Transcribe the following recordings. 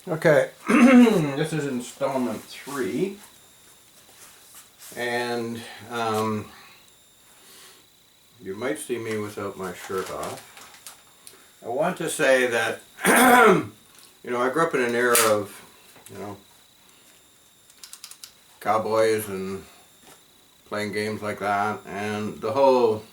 Okay, this is installment 3, and you might see me without my shirt off. I want to say that, I grew up in an era of, cowboys and playing games like that, and the whole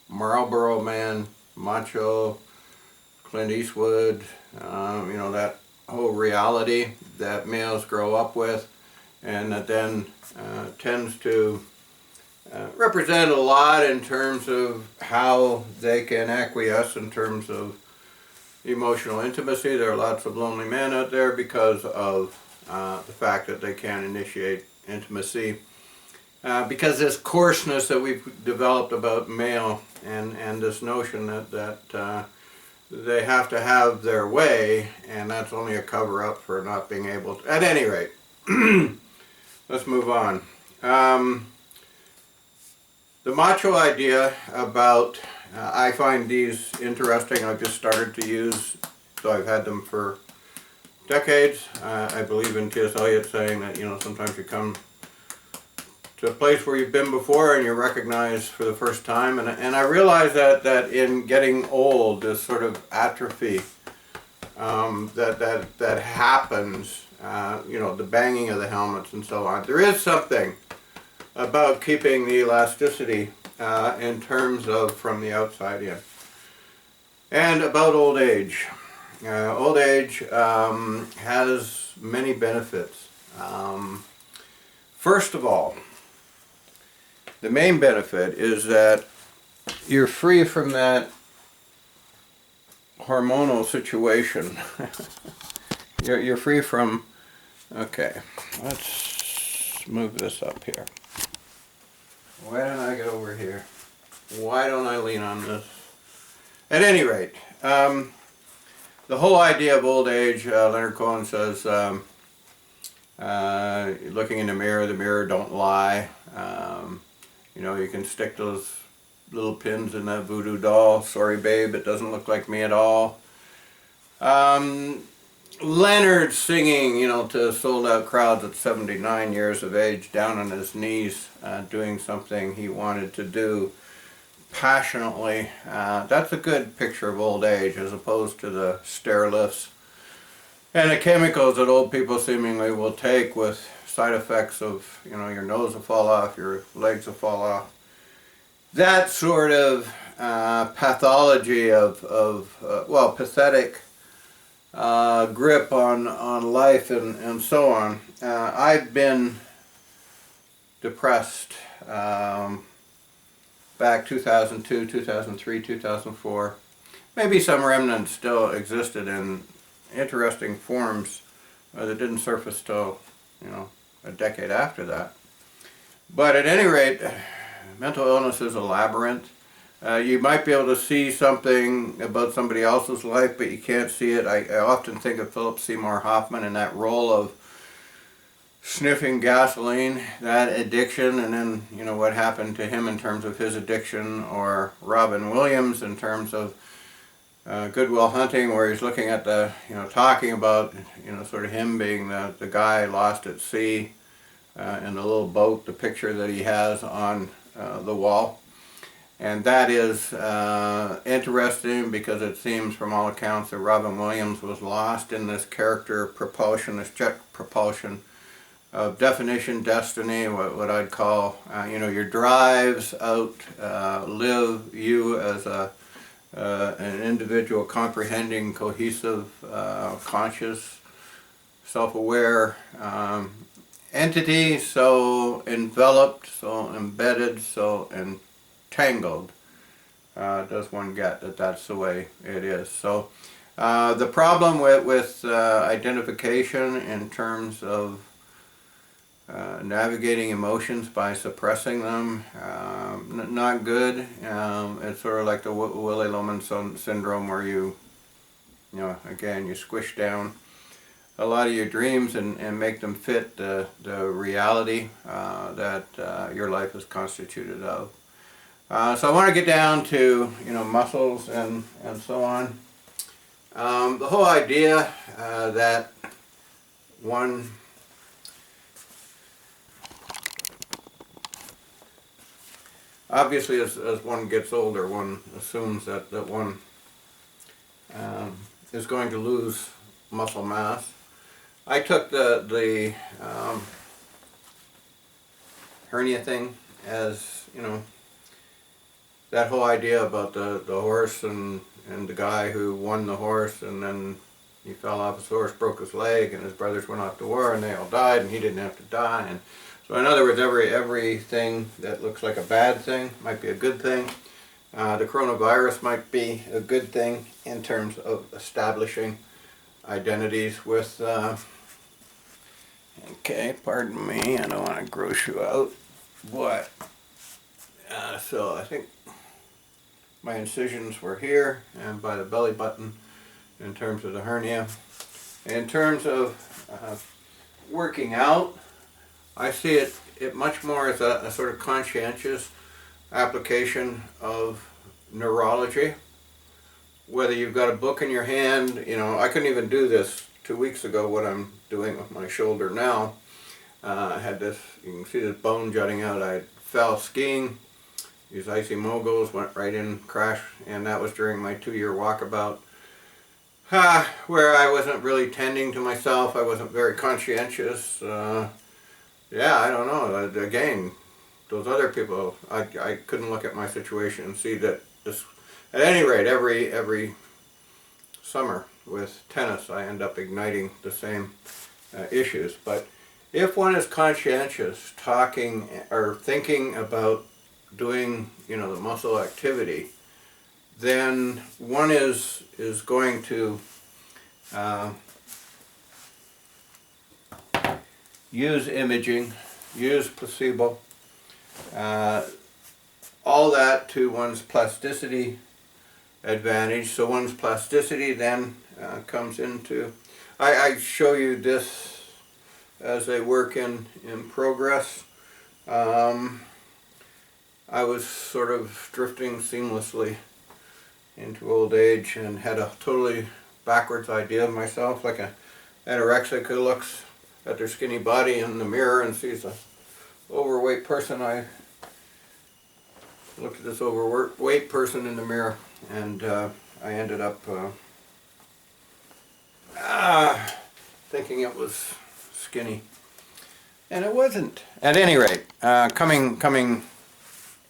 Marlboro Man, macho, Clint Eastwood, that whole reality that males grow up with, and that then tends to represent a lot in terms of how they can acquiesce in terms of emotional intimacy. There are lots of lonely men out there because of the fact that they can't initiate intimacy. Because this coarseness that we've developed about male and this notion that they have to have their way, and that's only a cover-up for not being able to. At any rate, let's move on. The macho idea about, I find these interesting. I've just started to use, so I've had them for decades. I believe in T.S. Eliot saying that, sometimes you come to a place where you've been before and you're recognized for the first time. And I realize that in getting old, this sort of atrophy that happens, the banging of the helmets and so on. There is something about keeping the elasticity in terms of from the outside in. And about old age. Old age has many benefits. First of all, the main benefit is that you're free from that hormonal situation. you're free from, okay, let's move this up here. Why don't I get over here? Why don't I lean on this? At any rate, the whole idea of old age, Leonard Cohen says, looking in the mirror don't lie. You can stick those little pins in that voodoo doll. Sorry, babe, it doesn't look like me at all. Leonard singing, to sold-out crowds at 79 years of age, down on his knees, doing something he wanted to do passionately. That's a good picture of old age, as opposed to the stair lifts and the chemicals that old people seemingly will take with side effects of, your nose will fall off, your legs will fall off. That sort of pathology of pathetic grip on life and so on. I've been depressed back 2002, 2003, 2004. Maybe some remnants still existed in interesting forms that didn't surface till, a decade after that. But at any rate, mental illness is a labyrinth. You might be able to see something about somebody else's life, but you can't see it. I often think of Philip Seymour Hoffman in that role of sniffing gasoline, that addiction, and then, what happened to him in terms of his addiction, or Robin Williams in terms of Good Will Hunting, where he's looking at the, talking about, sort of him being the guy lost at sea in the little boat, the picture that he has on the wall. And that is interesting because it seems from all accounts that Robin Williams was lost in this character propulsion, this jet propulsion of definition, destiny, what I'd call, your drives outlive you as an individual comprehending, cohesive, conscious, self-aware entity, so enveloped, so embedded, so entangled, does one get that's the way it is. So the problem with identification in terms of navigating emotions by suppressing them, not good. It's sort of like the Willy Loman syndrome, where again, you squish down a lot of your dreams and make them fit the reality that your life is constituted of. So I want to get down to muscles and so on. The whole idea that one obviously as one gets older, one assumes that one is going to lose muscle mass. I took the hernia thing as, you know, that whole idea about the horse and the guy who won the horse, and then he fell off his horse, broke his leg, and his brothers went off to war and they all died and he didn't have to die. And so in other words, everything that looks like a bad thing might be a good thing. The coronavirus might be a good thing in terms of establishing identities with, okay, pardon me, I don't want to gross you out, but, so I think my incisions were here and by the belly button in terms of the hernia. In terms of working out, I see it much more as a sort of conscientious application of neurology. Whether you've got a book in your hand, you know, I couldn't even do this 2 weeks ago, what I'm doing with my shoulder now. I had this, you can see this bone jutting out. I fell skiing. These icy moguls went right in, crashed, and that was during my 2-year walkabout. Where I wasn't really tending to myself, I wasn't very conscientious. Yeah, I don't know. Again, those other people, I couldn't look at my situation and see that this, at any rate, every summer with tennis, I end up igniting the same issues. But if one is conscientious, talking or thinking about doing, you know, the muscle activity, then one is going to use imaging, use placebo, all that to one's plasticity advantage. So one's plasticity then comes into, I show you this as a work in progress. I was sort of drifting seamlessly into old age and had a totally backwards idea of myself, like an anorexic who looks at their skinny body in the mirror and sees a overweight person. I looked at this overweight person in the mirror, and I ended up thinking it was skinny, and it wasn't. At any rate, coming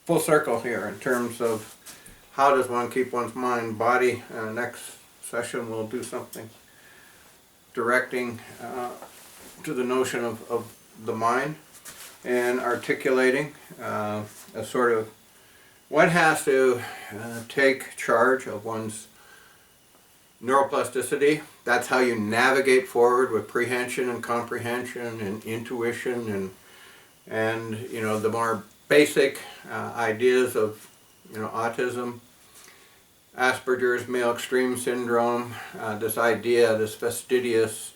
full circle here in terms of how does one keep one's mind, body. Next session we'll do something directing to the notion of the mind and articulating a sort of, one has to take charge of one's neuroplasticity. That's how you navigate forward with prehension and comprehension and intuition and you know, the more basic ideas of, you know, autism, Asperger's, male extreme syndrome, this idea, this fastidious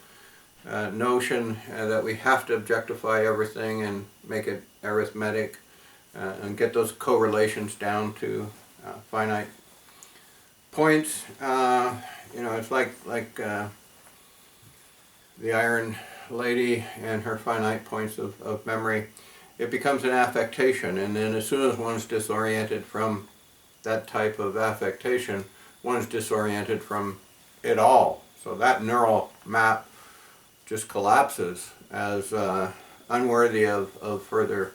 notion that we have to objectify everything and make it arithmetic and get those correlations down to finite points. You know, it's like the Iron Lady and her finite points of memory. It becomes an affectation, and then as soon as one's disoriented from that type of affectation, one's disoriented from it all. So that neural map just collapses as unworthy of further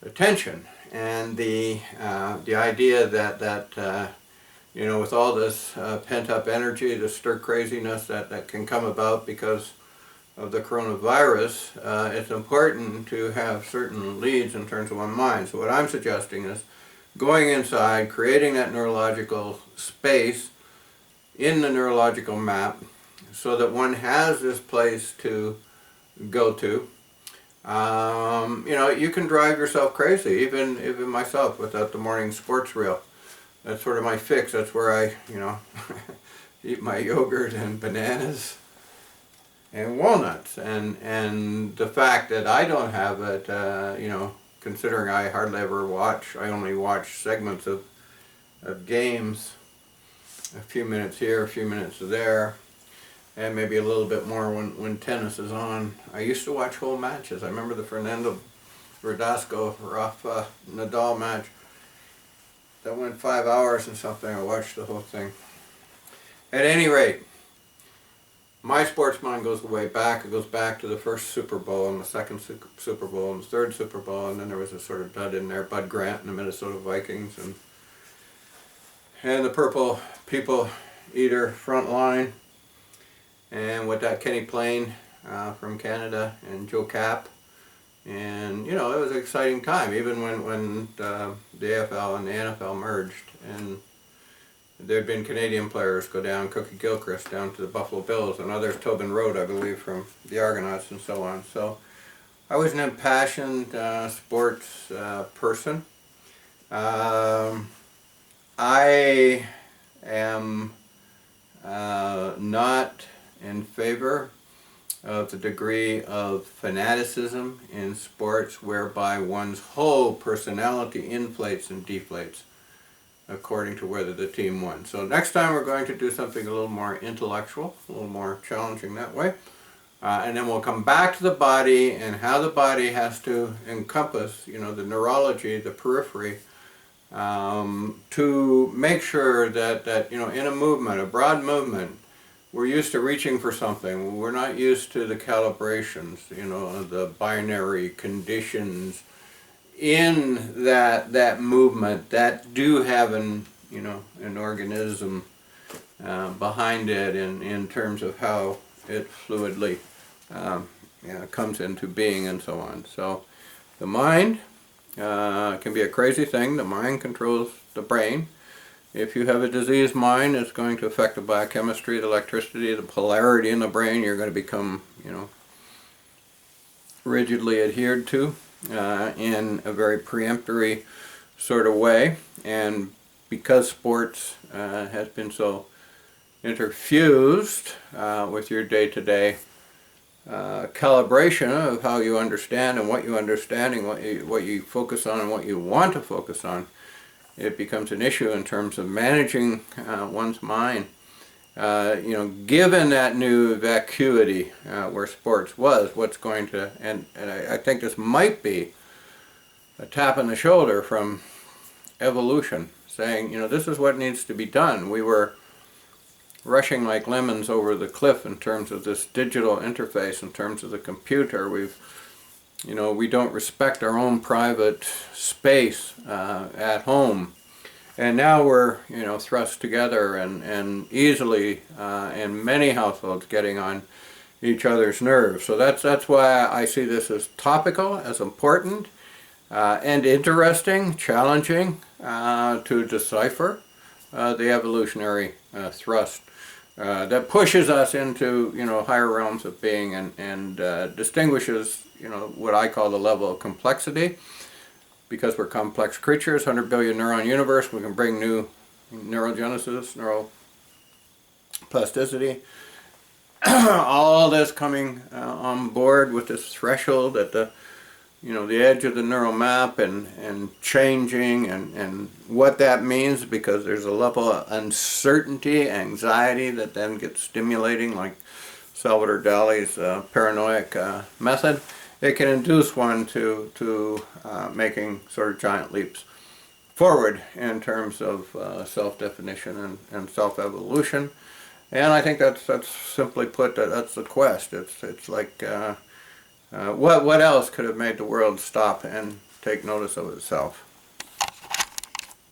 attention. And the idea that you know, with all this pent-up energy, this stir craziness that can come about because of the coronavirus, it's important to have certain leads in terms of one mind. So what I'm suggesting is going inside, creating that neurological space in the neurological map so that one has this place to go to. You know, you can drive yourself crazy, even myself, without the morning sports reel. That's sort of my fix. That's where I, you know, eat my yogurt and bananas and walnuts. And the fact that I don't have it, you know, considering I hardly ever watch, I only watch segments of games, a few minutes here, a few minutes there. and maybe a little bit more when tennis is on. I used to watch whole matches. I remember the Fernando Verdasco Rafa Nadal match that went 5 hours and something. I watched the whole thing. At any rate, my sports mind goes way back. It goes back to the first Super Bowl and the second Super Bowl and the third Super Bowl, and then there was a sort of dud in there, Bud Grant and the Minnesota Vikings, and the Purple People Eater front line, and with that Kenny Payne from Canada and Joe Cap. And you know, it was an exciting time, even when the AFL and the NFL merged, and there had been Canadian players go down, Cookie Gilchrist down to the Buffalo Bills, and others, Tobin Road, I believe, from the Argonauts and so on. So I was an impassioned sports person. I am not in favor of the degree of fanaticism in sports whereby one's whole personality inflates and deflates according to whether the team won. So next time we're going to do something a little more intellectual, a little more challenging that way. And then we'll come back to the body and how the body has to encompass, you know, the neurology, the periphery, to make sure that, you know, in a movement, a broad movement, we're used to reaching for something. We're not used to the calibrations, you know, the binary conditions in that movement that do have an organism behind it in terms of how it fluidly comes into being and so on. So the mind can be a crazy thing. The mind controls the brain. If you have a diseased mind, it's going to affect the biochemistry, the electricity, the polarity in the brain. You're going to become, you know, rigidly adhered to in a very peremptory sort of way. And because sports has been so interfused with your day-to-day calibration of how you understand and what you understand and what you focus on and what you want to focus on, it becomes an issue in terms of managing one's mind. You know, given that new vacuity where sports was, what's going to, and I think this might be a tap on the shoulder from evolution, saying, you know, this is what needs to be done. We were rushing like lemons over the cliff in terms of this digital interface, in terms of the computer. You know, we don't respect our own private space at home. And now we're, you know, thrust together and easily in many households getting on each other's nerves. So that's why I see this as topical, as important, and interesting, challenging to decipher the evolutionary thrust that pushes us into, you know, higher realms of being and distinguishes, you know, what I call the level of complexity. Because we're complex creatures, 100 billion neuron universe, we can bring new neurogenesis, neuroplasticity, all this coming on board with this threshold at the, you know, the edge of the neural map and changing and what that means, because there's a level of uncertainty, anxiety that then gets stimulating, like Salvador Dali's paranoid method. It can induce one to making sort of giant leaps forward in terms of self-definition and self-evolution. And I think that's simply put, that's the quest. It's like what else could have made the world stop and take notice of itself?